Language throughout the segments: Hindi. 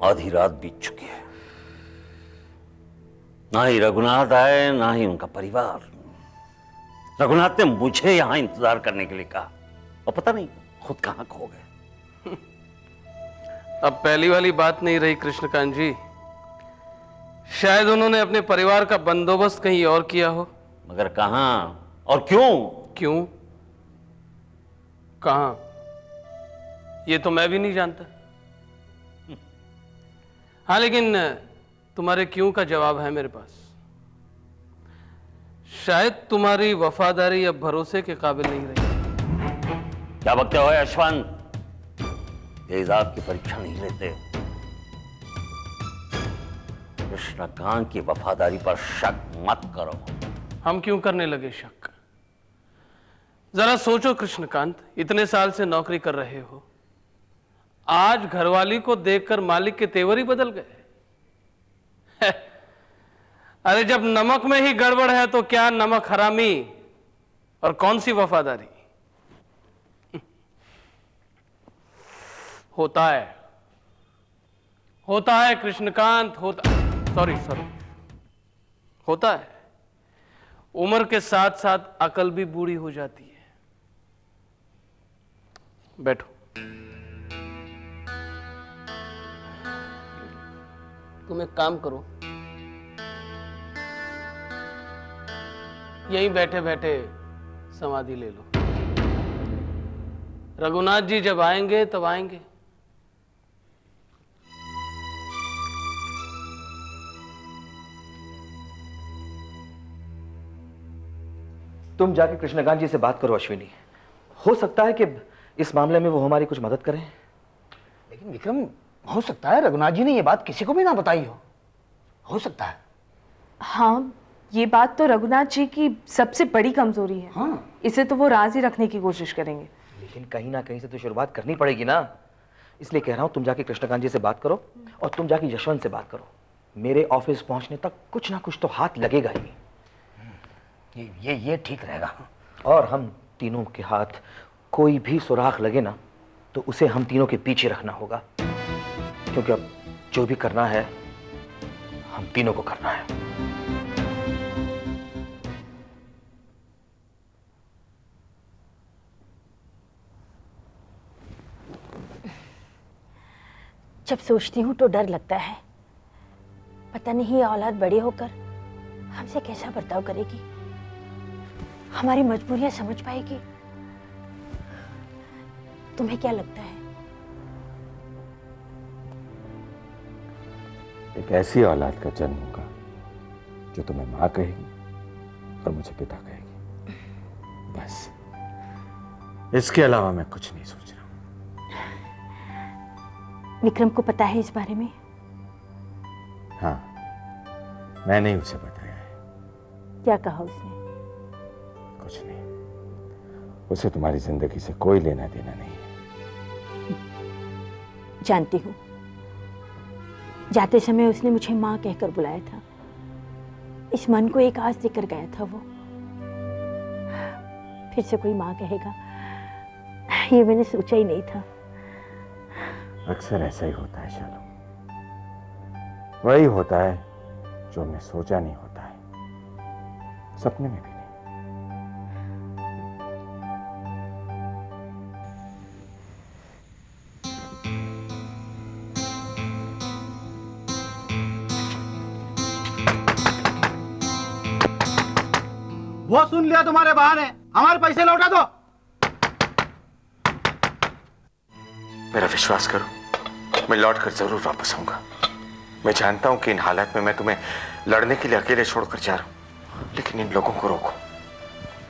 आधी रात बीत चुकी है, ना ही रघुनाथ आए ना ही उनका परिवार। रघुनाथ ने मुझे यहां इंतजार करने के लिए कहा और पता नहीं खुद कहां खो गए। अब पहली वाली बात नहीं रही कृष्णकांत जी, शायद उन्होंने अपने परिवार का बंदोबस्त कहीं और किया हो। मगर कहां और क्यों? क्यों कहां, ये तो मैं भी नहीं जानता। हाँ, लेकिन तुम्हारे क्यों का जवाब है मेरे पास। शायद तुम्हारी वफादारी अब भरोसे के काबिल नहीं रही। क्या बकते हो यशवंत? तेजाब की परीक्षा नहीं लेते। कृष्णकांत की वफादारी पर शक मत करो। हम क्यों करने लगे शक? जरा सोचो कृष्णकांत, इतने साल से नौकरी कर रहे हो, आज घरवाली को देखकर मालिक के तेवर ही बदल गए। अरे जब नमक में ही गड़बड़ है तो क्या नमक हरामी और कौन सी वफादारी। होता है कृष्णकांत, होता है। उम्र के साथ साथ अकल भी बूढ़ी हो जाती है। बैठो। तुम एक काम करो, यहीं बैठे बैठे समाधि ले लो। रघुनाथ जी जब आएंगे तब आएंगे। तुम जाके कृष्णकांत जी से बात करो अश्विनी, हो सकता है कि इस मामले में वो हमारी कुछ मदद करें। लेकिन विक्रम, हो सकता है रघुनाथ जी ने ये बात किसी को भी ना बताई हो सकता है। हाँ, ये बात तो रघुनाथ जी की सबसे बड़ी कमजोरी है। हाँ। इसे तो वो राज ही रखने की कोशिश करेंगे। लेकिन कहीं ना कहीं से तो शुरुआत करनी पड़ेगी ना, इसलिए कह रहा हूं तुम जाके कृष्णकांत जी से बात करो और तुम जाके यशवंत से बात करो। मेरे ऑफिस पहुंचने तक कुछ ना कुछ तो हाथ लगेगा ही। ये ठीक रहेगा। और हम तीनों के हाथ कोई भी सुराख लगे ना तो उसे हम तीनों के पीछे रखना होगा, क्योंकि अब जो भी करना है हम तीनों को करना है। जब सोचती हूँ तो डर लगता है, पता नहीं ये औलाद बड़े होकर हमसे कैसा बर्ताव करेगी, हमारी मजबूरियां समझ पाएगी। तुम्हें क्या लगता है? एक ऐसी औलाद का जन्म होगा जो तुम्हें मां कहेगी और मुझे पिता कहेगी, बस। इसके अलावा मैं कुछ नहीं सोच रहा हूं। विक्रम को पता है इस बारे में? हाँ, मैंने ही उसे बताया है। क्या कहा उसने? कुछ नहीं, उसे तुम्हारी जिंदगी से कोई लेना देना नहीं है। जानती हूँ, जाते समय उसने मुझे माँ कहकर बुलाया था। इस मन को एक आस देकर गया था वो। फिर से कोई माँ कहेगा, ये मैंने सोचा ही नहीं था। अक्सर ऐसा ही होता है शालू, वही होता है जो हमने सोचा नहीं होता है, सपने में भी नहीं। वो सुन लिया तुम्हारे बहाने, हमारे पैसे लौटा दो। मेरा विश्वास करो, मैं लौट कर जरूर वापस आऊंगा। मैं जानता हूं कि इन हालात में मैं तुम्हें लड़ने के लिए अकेले छोड़कर जा रहा हूं, लेकिन इन लोगों को रोको।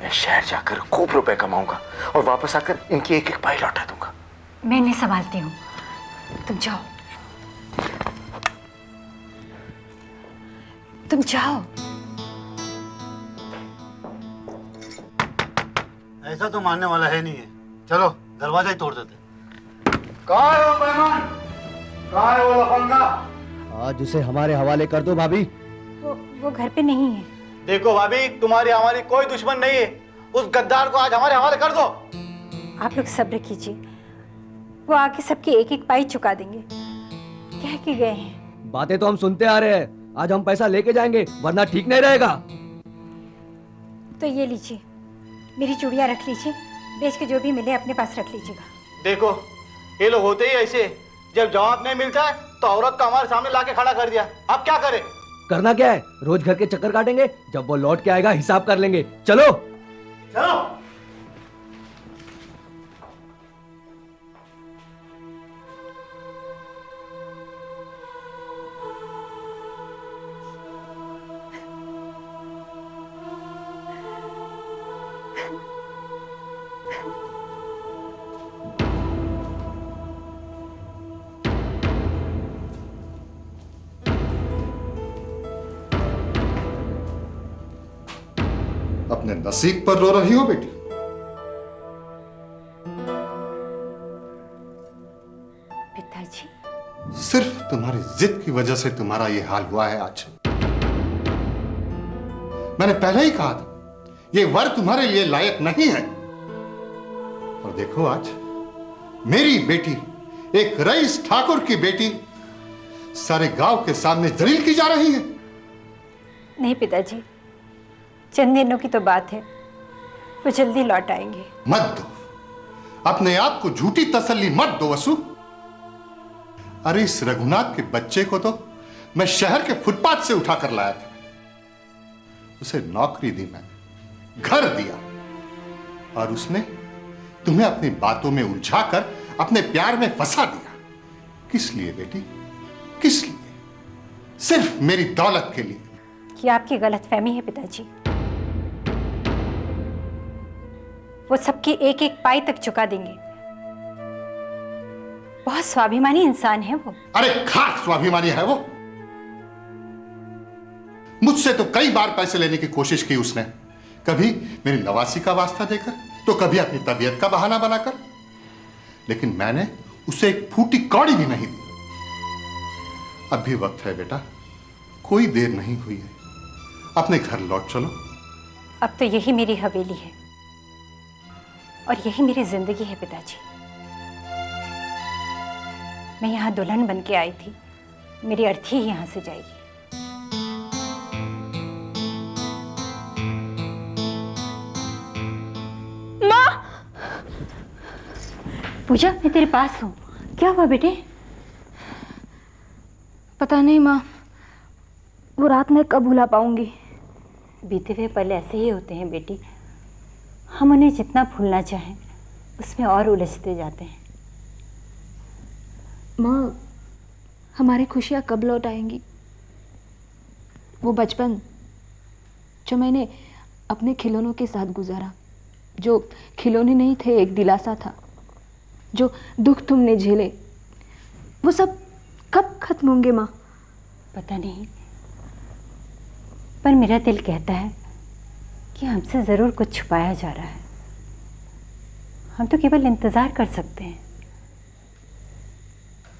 मैं शहर जाकर खूब रुपए कमाऊंगा और वापस आकर इनकी एक एक पाई लौटा दूंगा। मैं नहीं संभालती हूँ, तुम जाओ। तुम जाओ। ऐसा तो मानने वाला है नहीं है। चलो दरवाजा ही तोड़ देते। कहाँ है वो बेईमान? कहाँ है वो लफंगा? आज उसे हमारे हवाले कर दो भाभी। वो घर पे नहीं है। देखो भाभी, तुम्हारी हमारी कोई दुश्मन नहीं है। उस गद्दार को आज हमारे हवाले कर दो। आप लोग सब्र कीजिए, वो आके सबकी एक एक पाई चुका देंगे। कह के गए हैं। बातें तो हम सुनते आ रहे हैं, आज हम पैसा लेके जाएंगे वरना ठीक नहीं रहेगा। तो ये लीजिए, मेरी चूड़ियां रख लीजिए, बेच के जो भी मिले अपने पास रख लीजिएगा। देखो ये लोग होते ही ऐसे, जब जवाब नहीं मिलता है तो औरत का हमारे सामने लाके खड़ा कर दिया। अब क्या करें? करना क्या है, रोज घर के चक्कर काटेंगे, जब वो लौट के आएगा हिसाब कर लेंगे। चलो चलो। अपने नसीब पर रो रही हो बेटी? पिताजी, सिर्फ तुम्हारी जिद की वजह से तुम्हारा यह हाल हुआ है आज। मैंने पहले ही कहा था यह वर तुम्हारे लिए लायक नहीं है। और देखो आज मेरी बेटी, एक रईस ठाकुर की बेटी, सारे गांव के सामने जलील की जा रही है। नहीं पिताजी, चंद दिनों की तो बात है, वो जल्दी लौट आएंगे। मत दो, अपने आप को झूठी तसल्ली मत दो वसु। अरे इस रघुनाथ के बच्चे को तो मैं शहर के फुटपाथ से उठा कर लाया था। उसे नौकरी दी मैंने, घर दिया, और उसने तुम्हें अपनी बातों में उलझाकर अपने प्यार में फंसा दिया। किस लिए बेटी, किस लिए? सिर्फ मेरी दौलत के लिए। ये आपकी गलतफहमी है पिताजी। वो सबकी एक एक पाई तक चुका देंगे। बहुत स्वाभिमानी इंसान है वो। अरे खाक स्वाभिमानी है वो। मुझसे तो कई बार पैसे लेने की कोशिश की उसने, कभी मेरी नवासी का वास्ता देकर, तो कभी अपनी तबीयत का बहाना बनाकर, लेकिन मैंने उसे एक फूटी कौड़ी भी नहीं दी। अब भी वक्त है बेटा, कोई देर नहीं हुई है, अपने घर लौट चलो। अब तो यही मेरी हवेली है और यही मेरी जिंदगी है पिताजी। मैं यहाँ दुल्हन बन के आई थी, मेरी अर्थी ही यहाँ से जाएगी। माँ! पूजा, मैं तेरे पास हूँ। क्या हुआ बेटे? पता नहीं माँ, वो रात मैं कब भुला पाऊंगी। बीते हुए पल ऐसे ही होते हैं बेटी, हम उन्हें जितना भूलना चाहें उसमें और उलझते जाते हैं। माँ, हमारी खुशियाँ कब लौट आएंगी? वो बचपन जो मैंने अपने खिलौनों के साथ गुजारा, जो खिलौने नहीं थे, एक दिलासा था, जो दुख तुमने झेले, वो सब कब खत्म होंगे माँ? पता नहीं, पर मेरा दिल कहता है कि हमसे ज़रूर कुछ छुपाया जा रहा है। हम तो केवल इंतज़ार कर सकते हैं।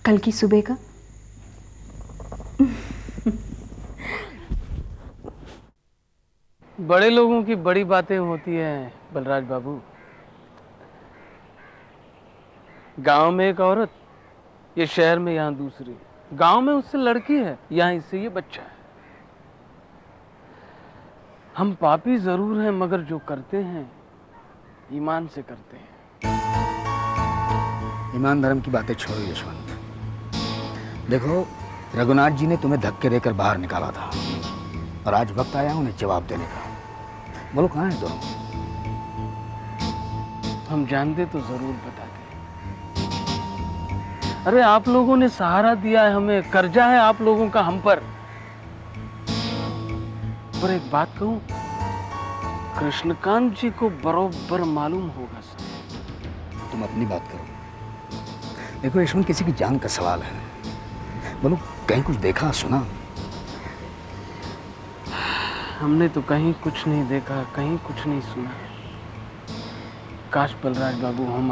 कल की सुबह का? बड़े लोगों की बड़ी बातें होती हैं बलराज बाबू। गांव में एक औरत, ये शहर में यहाँ दूसरी। गांव में उससे लड़की है, यहाँ इससे ये बच्चा है। हम पापी जरूर हैं, मगर जो करते हैं ईमान से करते हैं। ईमान धर्म की बातें छोड़ो यशवंत। देखो, रघुनाथ जी ने तुम्हें धक्के देकर बाहर निकाला था और आज वक्त आया उन्हें जवाब देने का। बोलो, कहाँ हैं दोनों? हम जानते तो जरूर बताते। अरे आप लोगों ने सहारा दिया है हमें, कर्जा है आप लोगों का हम पर। पर एक बात कहूं, कृष्णकांत जी को बरोबर मालूम होगा सर। तुम अपनी बात करो। देखो यशवंत, किसी की जान का सवाल है। बोलो, कहीं कुछ देखा सुना? हमने तो कहीं कुछ नहीं देखा, कहीं कुछ नहीं सुना। काश बलराज बाबू हम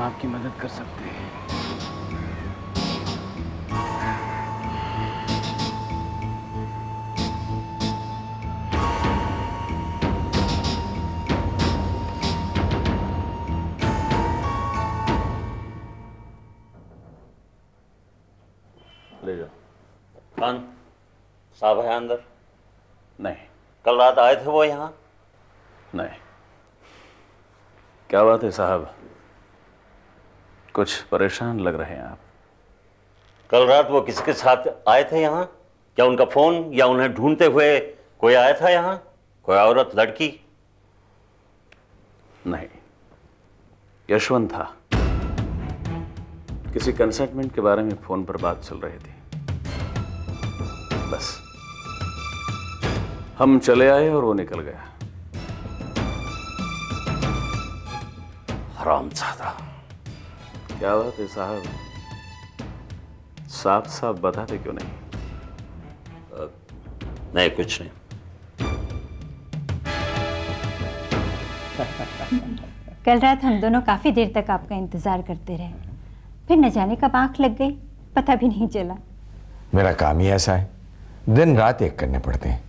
आपकी मदद कर सकते हैं। साहब है अंदर? नहीं। कल रात आए थे वो यहाँ? नहीं। क्या बात है साहब, कुछ परेशान लग रहे हैं आप। कल रात वो किसके साथ आए थे यहाँ? क्या उनका फोन या उन्हें ढूंढते हुए कोई आया था यहाँ? कोई औरत, लड़की? नहीं, यशवंत था। किसी कंसाइनमेंट के बारे में फोन पर बात चल रही थी, बस। हम चले आए और वो निकल गया। हरामजादा। क्या बात है साहब, साफ साफ बताते क्यों नहीं? नहीं, कुछ नहीं। कल रात हम दोनों काफी देर तक आपका इंतजार करते रहे, फिर न जाने कब आंख लग गई, पता भी नहीं चला। मेरा काम ही ऐसा है, दिन रात एक करने पड़ते हैं।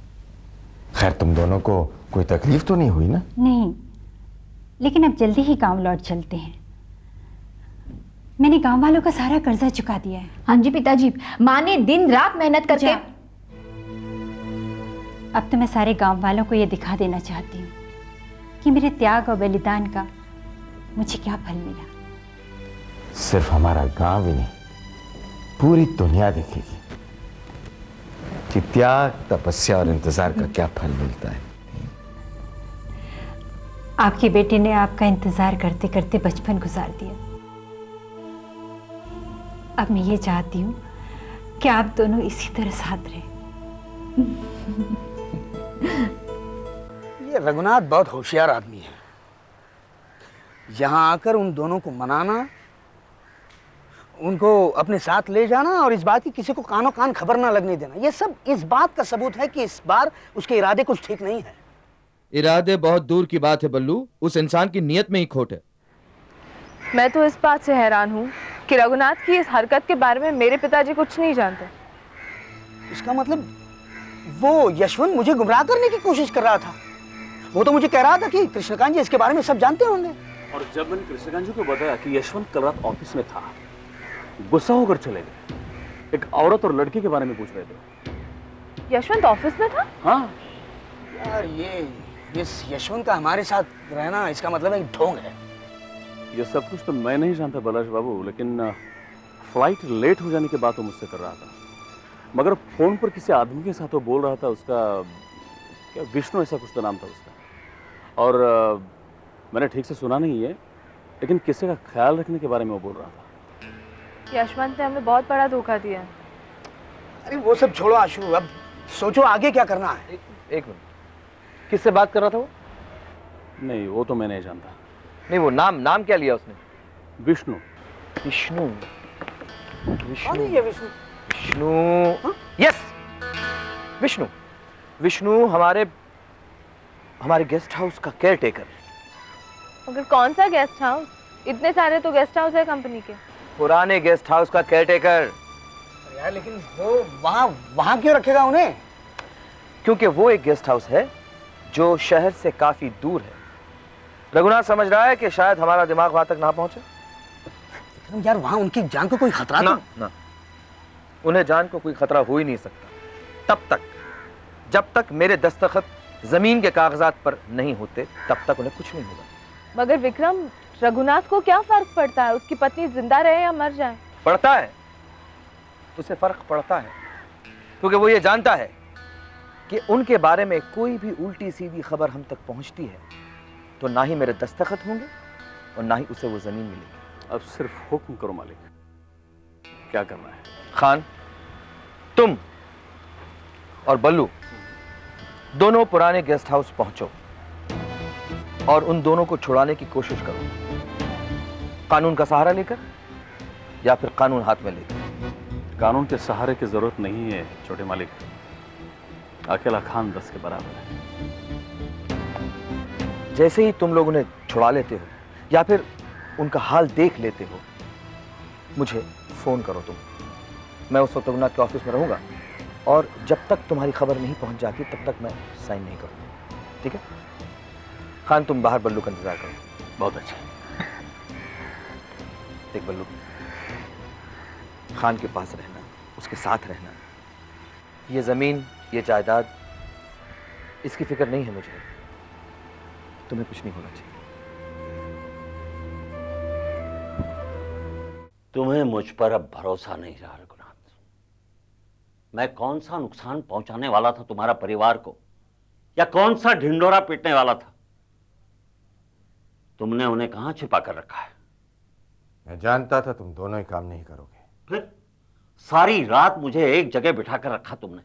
खैर तुम दोनों को कोई तकलीफ तो नहीं हुई ना? नहीं, लेकिन अब जल्दी ही गांव लौट चलते हैं। मैंने गांव वालों का सारा कर्जा चुका दिया है। हाँ जी पिताजी, माँ ने दिन रात मेहनत करके। अब तो मैं सारे गांव वालों को ये दिखा देना चाहती हूँ कि मेरे त्याग और बलिदान का मुझे क्या फल मिला। सिर्फ हमारा गांव ही नहीं, पूरी दुनिया देखेगी कि त्याग, तपस्या और इंतजार का क्या फल मिलता है। आपकी बेटी ने आपका इंतजार करते करते बचपन गुजार दिया। अब मैं ये चाहती हूँ कि आप दोनों इसी तरह साथ रहें। ये रघुनाथ बहुत होशियार आदमी है। यहाँ आकर उन दोनों को मनाना, उनको अपने साथ ले जाना और इस बात की किसी को कानो कान खबर ना लगने देना, ये सब इस बात का सबूत है कि इस बार उसके इरादे कुछ ठीक नहीं है। इरादे बहुत दूर की बात है बल्लू, उस इंसान की नीयत में ही खोट है। मैं तो इस बात से हैरान हूँ कि रघुनाथ की इस हरकत के बारे में मेरे पिताजी कुछ नहीं जानते। इसका मतलब वो यशवंत मुझे गुमराह करने की कोशिश कर रहा था। वो तो मुझे कह रहा था कि कृष्णकांत जी इसके बारे में सब जानते होंगे। और जब मैंने कृष्णकांत जी को बताया कि यशवंत कल रात ऑफिस में था, गुस्सा होकर चले गए। एक औरत और लड़की के बारे में पूछ रहे थे। यशवंत ऑफिस में था? हाँ यार, ये इस यशवंत का हमारे साथ रहना, इसका मतलब एक ढोंग है। ये सब कुछ तो मैं नहीं जानता बलाश बाबू, लेकिन फ्लाइट लेट हो जाने की बात वो मुझसे कर रहा था। मगर फोन पर किसी आदमी के साथ वो बोल रहा था, उसका क्या विष्णु ऐसा कुछ तो नाम था उसका। और मैंने ठीक से सुना नहीं है, लेकिन किसी का ख्याल रखने के बारे में वो बोल रहा था। यशवंत ने हमें बहुत बड़ा धोखा दिया। अरे वो सब छोड़ो आशु, अब सोचो आगे क्या करना है। एक मिनट, किससे बात कर रहा था वो? नहीं, वो तो मैं नहीं जानता। नहीं, वो नाम क्या लिया उसने? विष्णु। विष्णु? विष्णु? ये विष्णु? विष्णु, यस, विष्णु। विष्णु हमारे गेस्ट हाउस का केयर टेकर। मगर कौन सा गेस्ट हाउस? इतने सारे तो गेस्ट हाउस है कंपनी के। पुराने गेस्ट हाउस का केयर टेकर। यार लेकिन वो वहां क्यों रखेगा उन्हें? क्योंकि वो एक गेस्ट हाउस है जो शहर से काफी दूर है। रघुनाथ समझ रहा है कि शायद हमारा दिमाग वहां तक ना पहुंचे। यार वहां उनकी जान को कोई खतरा ना, उन्हें जान को कोई खतरा हो ही नहीं सकता जब तक मेरे दस्तखत जमीन के कागजात पर नहीं होते, तब तक उन्हें कुछ नहीं होगा। मगर विक्रम, रघुनाथ को क्या फर्क पड़ता है? उसकी पत्नी जिंदा रहे या मर जाए? पड़ता है, उसे फर्क पड़ता है, क्योंकि वो ये जानता है कि उनके बारे में कोई भी उल्टी सीधी खबर हम तक पहुंचती है तो ना ही मेरे दस्तखत होंगे और ना ही उसे वो जमीन मिलेगी। अब सिर्फ हुक्म करो मालिक, क्या करना है? खान, तुम और बल्लू दोनों पुराने गेस्ट हाउस पहुंचो और उन दोनों को छुड़ाने की कोशिश करो, कानून का सहारा लेकर या फिर कानून हाथ में लेकर। कानून के सहारे की जरूरत नहीं है छोटे मालिक, अकेला खान 10 के बराबर है। जैसे ही तुम लोग उन्हें छुड़ा लेते हो या फिर उनका हाल देख लेते हो, मुझे फोन करो तुम। मैं उस वक्त रघुनाथ के ऑफिस में रहूंगा और जब तक तुम्हारी खबर नहीं पहुंच जाती तब तक मैं साइन नहीं करूंगा, ठीक है? खान, तुम बाहर बल्लू का इंतजार करो। बहुत अच्छा। देख बल्लू, खान के पास रहना, उसके साथ रहना, ये जमीन ये जायदाद, इसकी फिक्र नहीं है मुझे। तुम्हें कुछ नहीं होना चाहिए। तुम्हें मुझ पर अब भरोसा नहीं रहा रघुनाथ। मैं कौन सा नुकसान पहुंचाने वाला था तुम्हारा परिवार को, या कौन सा ढिंडोरा पीटने वाला था? तुमने उन्हें कहां छिपा कर रखा है? मैं जानता था तुम दोनों ही काम नहीं करोगे। फिर सारी रात मुझे एक जगह बिठाकर रखा तुमने।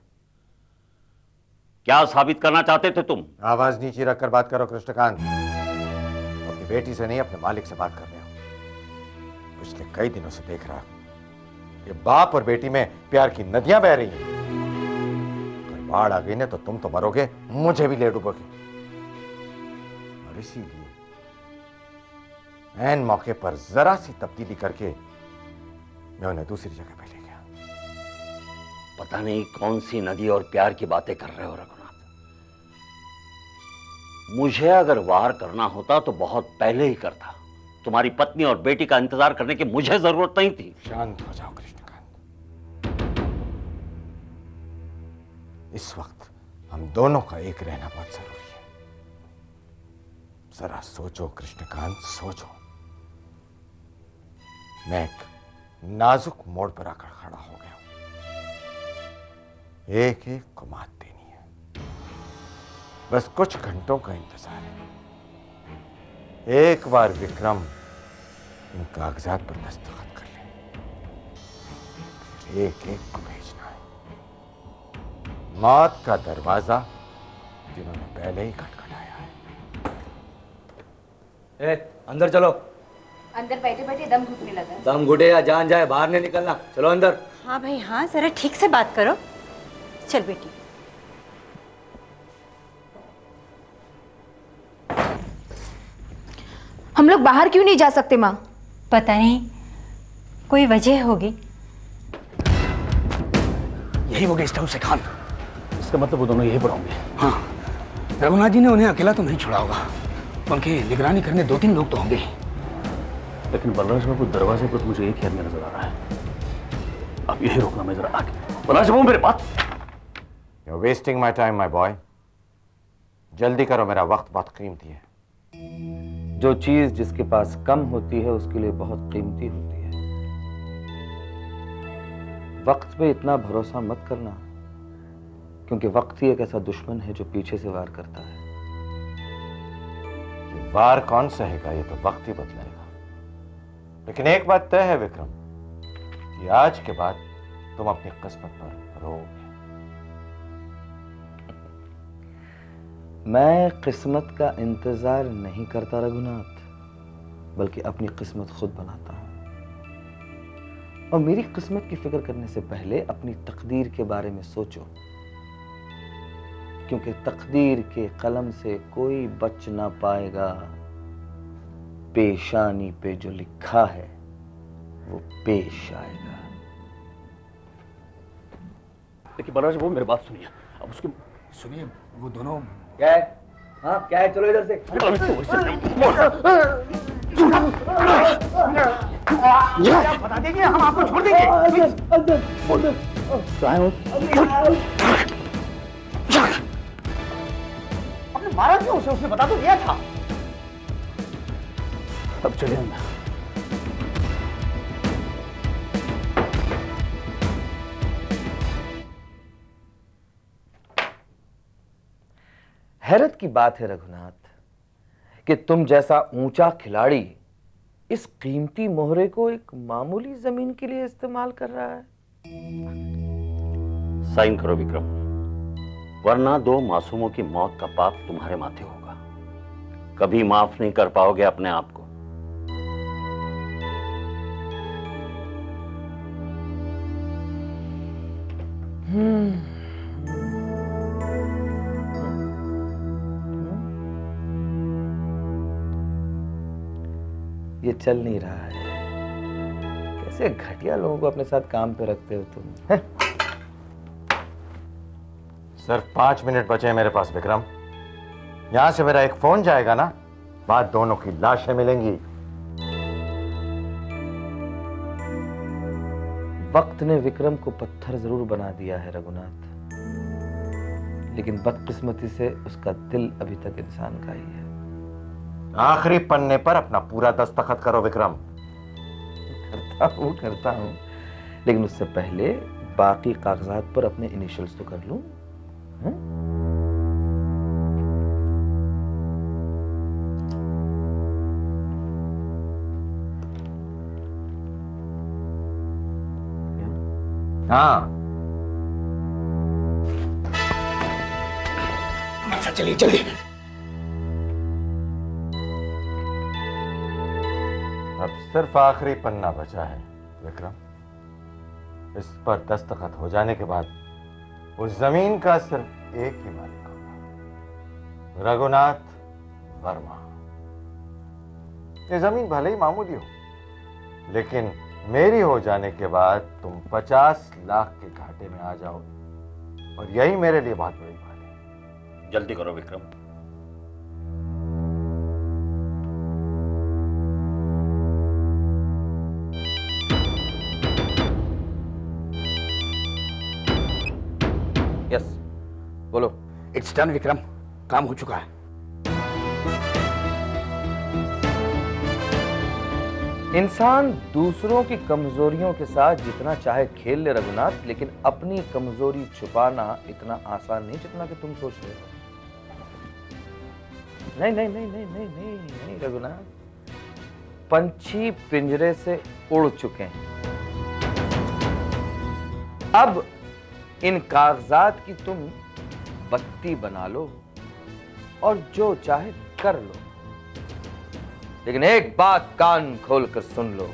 क्या साबित करना चाहते थे तुम? आवाज नीचे रखकर बात करो कृष्णकांत। अपनी बेटी से नहीं, अपने मालिक से बात कर रहे हो। पिछले कई दिनों से देख रहा हूं कि बाप और बेटी में प्यार की नदियां बह रही हैं। अगर बाढ़ आ गई ना तो तुम तो मरोगे, मुझे भी ले डूबोगे। और इसीलिए ऐन मौके पर जरा सी तब्दीली करके मैं उन्हें दूसरी जगह पे ले गया। पता नहीं कौन सी नदी और प्यार की बातें कर रहे हो रघुनाथ। मुझे अगर वार करना होता तो बहुत पहले ही करता। तुम्हारी पत्नी और बेटी का इंतजार करने की मुझे जरूरत नहीं थी। शांत हो जाओ कृष्णकांत। इस वक्त हम दोनों का एक रहना बहुत जरूरी है। जरा सोचो कृष्णकांत, सोचो। मैं एक नाजुक मोड़ पर आकर खड़ा हो गया हूं। एक एक को मात देनी है। बस कुछ घंटों का इंतजार है। एक बार विक्रम इन कागजात पर दस्तखत कर ले, एक एक को भेजना है। मौत का दरवाजा जिन्होंने पहले ही खटखटाया है। अंदर चलो। अंदर बैठे बैठे दम घुटने लगा। दम घुटे या जान जाए, बाहर नहीं निकलना। चलो अंदर। हाँ भाई हाँ, जरा ठीक से बात करो। चल बेटी। हम लोग बाहर क्यों नहीं जा सकते माँ? पता नहीं, कोई वजह होगी। यही वो गेस्ट हाउस है खान। इसका मतलब वो दोनों यही पर होंगे। हाँ, रघुनाथ जी ने उन्हें अकेला तो नहीं छोड़ा होगा। उनकी निगरानी करने 2-3 लोग तो होंगे। लेकिन बलराज बाबू, दरवाजे पर मुझे एक ही आदमी नजर आ रहा है। अब यही रोकना, मैं जरा आगे। बलराज बाबू मेरे बात। You're wasting my time, my boy. जल्दी करो, मेरा वक्त बहुत कीमती है। जो चीज जिसके पास कम होती है उसके लिए बहुत कीमती होती है। वक्त पे इतना भरोसा मत करना, क्योंकि वक्त ही एक ऐसा दुश्मन है जो पीछे से वार करता है। ये वार कौन सहेगा, ये तो वक्त ही बतलाएगा। लेकिन एक बात तय है विक्रम, कि आज के बाद तुम अपनी किस्मत पर रहोगे। मैं किस्मत का इंतजार नहीं करता रघुनाथ, बल्कि अपनी किस्मत खुद बनाता हूं। और मेरी किस्मत की फिक्र करने से पहले अपनी तकदीर के बारे में सोचो, क्योंकि तकदीर के कलम से कोई बच ना पाएगा। पेशानी पे जो लिखा है वो पेश आएगा। देखिए बलराज बाबू, मेरी बात सुनिए। अब उसके सुनिए, वो दोनों क्या है? हाँ क्या है? चलो इधर से। बता दीजिए, हम आपको छोड़ देंगे। आपने मारा क्यों उसे? उसने बता तो दिया था। अब चलिए अंदर। हैरत की बात है रघुनाथ कि तुम जैसा ऊंचा खिलाड़ी इस कीमती मोहरे को एक मामूली जमीन के लिए इस्तेमाल कर रहा है। साइन करो विक्रम, वरना 2 मासूमों की मौत का पाप तुम्हारे माथे होगा। कभी माफ नहीं कर पाओगे अपने आप को। ये चल नहीं रहा है। कैसे घटिया लोगों को अपने साथ काम पे रखते हो तुम। सिर्फ 5 मिनट बचे हैं मेरे पास विक्रम। यहां से मेरा एक फोन जाएगा ना, बाद दोनों की लाशें मिलेंगी। वक्त ने विक्रम को पत्थर जरूर बना दिया है रघुनाथ, लेकिन बदकिस्मती से उसका दिल अभी तक इंसान का ही है। आखिरी पन्ने पर अपना पूरा दस्तखत करो विक्रम। करता हूँ, लेकिन उससे पहले बाकी कागजात पर अपने इनिशियल्स तो कर लूं। हाँ चलिए चलिए। अब सिर्फ आखिरी पन्ना बचा है विक्रम। इस पर दस्तखत हो जाने के बाद उस जमीन का सिर्फ एक ही मालिक होगा, रघुनाथ वर्मा। ये जमीन भले ही मामूली हो, लेकिन मेरी हो जाने के बाद तुम 50 लाख के घाटे में आ जाओ, और यही मेरे लिए बहुत बड़ी बात है। जल्दी करो विक्रम। यस, बोलो। इट्स डन विक्रम, काम हो चुका है। इंसान दूसरों की कमजोरियों के साथ जितना चाहे खेल ले रघुनाथ, लेकिन अपनी कमजोरी छुपाना इतना आसान नहीं जितना कि तुम सोच रहे हो। नहीं नहीं नहीं नहीं नहीं नहीं नहीं रघुनाथ, पंछी पिंजरे से उड़ चुके हैं। अब इन कागजात की तुम बत्ती बना लो और जो चाहे कर लो, लेकिन एक बात कान खोलकर सुन लो,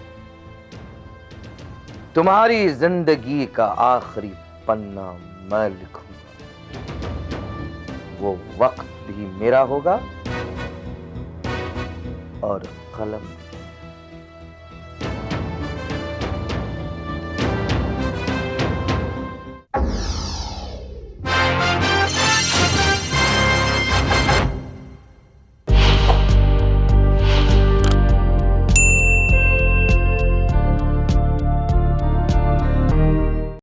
तुम्हारी जिंदगी का आखिरी पन्ना मैं लिखूंगा। वो वक्त भी मेरा होगा और कलम